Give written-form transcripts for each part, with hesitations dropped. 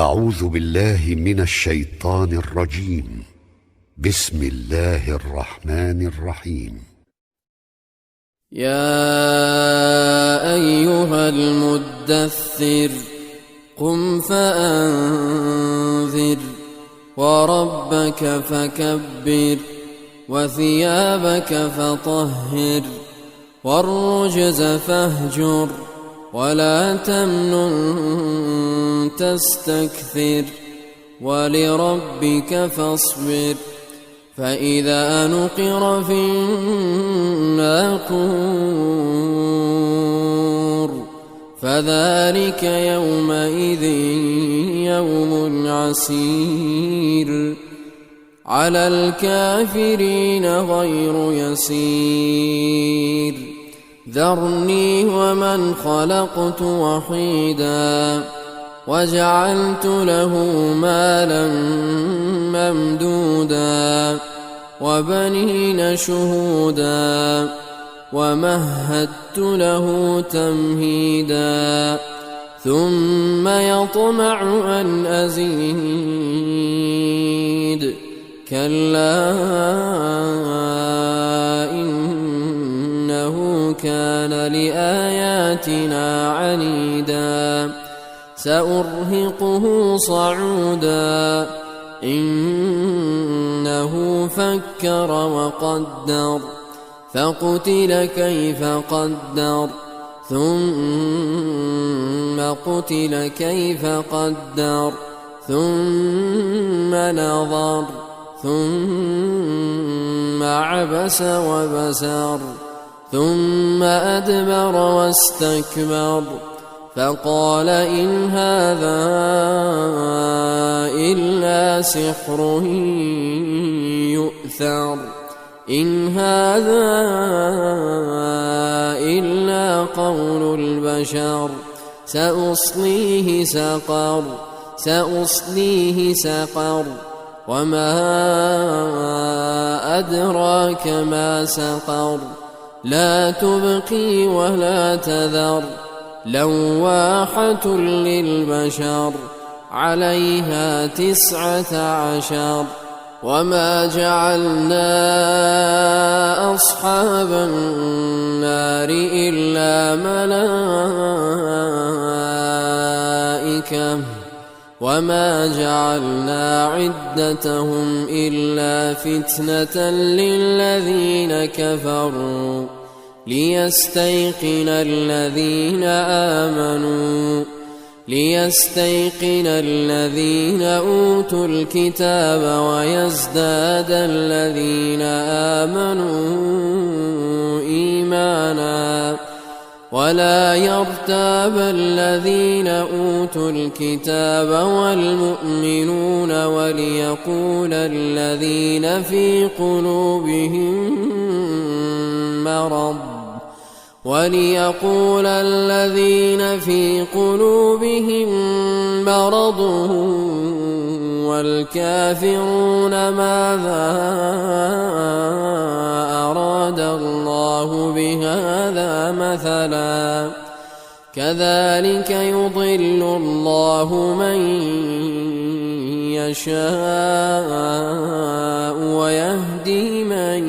أعوذ بالله من الشيطان الرجيم. بسم الله الرحمن الرحيم. يا أيها المدثر قم فأنذر وربك فكبر وثيابك فطهر والرجز فاهجر ولا تمنن تستكثر ولربك فاصبر فإذا نقر في الناقور فذلك يومئذ يوم عسير على الكافرين غير يسير ذرني ومن خلقت وحيدا وجعلت له مالا ممدودا وبنين شهودا ومهدت له تمهيدا ثم يطمع أن أزيد كلا إنه كان لآياتنا عنيدا سأرهقه صعودا إنه فكر وقدر فقتل كيف قدر ثم قتل كيف قدر ثم نظر ثم عبس وبسر ثم أدبر واستكبر فقال إن هذا إلا سحر يؤثر إن هذا إلا قول البشر سأصليه سقر وما أدراك ما سقر لا تبقي ولا تذر لواحة للبشر عليها 19 وما جعلنا أصحاب النار إلا ملائكة وما جعلنا عدتهم إلا فتنة للذين كفروا ليستيقن الذين أوتوا الكتاب ويزداد الذين آمنوا إيمانا ولا يرتاب الذين أوتوا الكتاب والمؤمنون وليقول الذين في قلوبهم مرض والكافرون ماذا أراد الله بهذا مثلا كذلك يضل الله من يشاء ويهدي من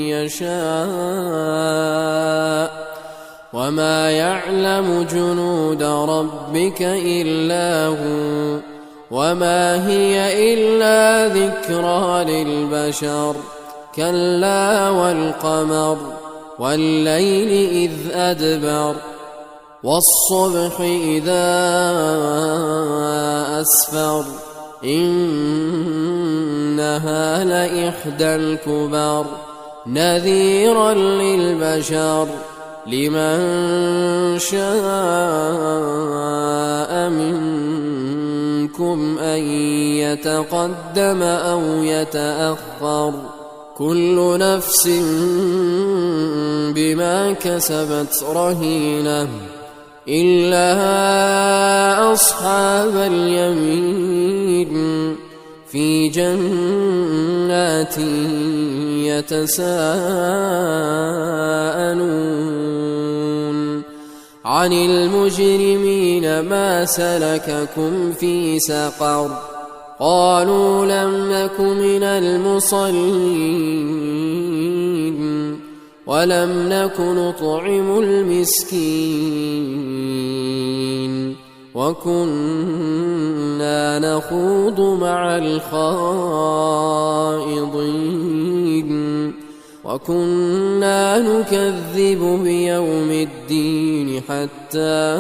يشاء وما يعلم جنود ربك إلا هو وما هي إلا ذكرى للبشر كلا والقمر والليل إذ أدبر والصبح إذا أسفر إنها لإحدى الكبر نذيرا للبشر لمن شاء منكم أن يتقدم أو يتأخر كل نفس بما كسبت رهينة إلا أصحاب اليمين في جنات يتساءلون عن المجرمين ما سلككم في سقر قالوا لم نك من المصلين ولم نك نطعم المسكين وكنا نخوض مع الخائضين وكنا نكذب بيوم الدين حتى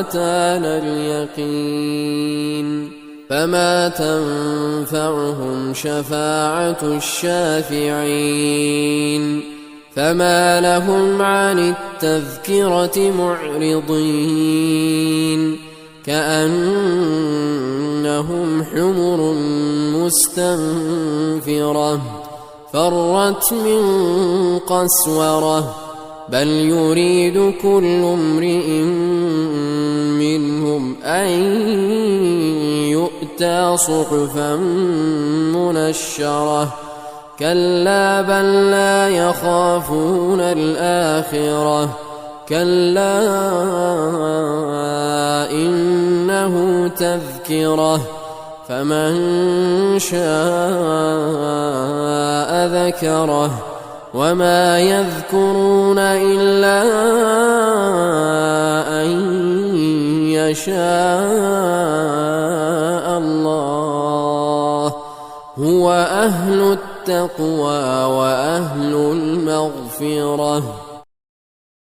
أتانا اليقين فما تنفعهم شفاعة الشافعين فما لهم عن التذكرة معرضين كأنهم حمر مستنفرة فرت من قسورة بل يريد كل امرئ منهم أن يؤتى صحفا منشرة كلا بل لا يخافون الآخرة كلا إنه تذكرة فمن شاء ذكره وما يذكرون إلا أن يشاء الله هو أهل التقوى وأهل المغفرة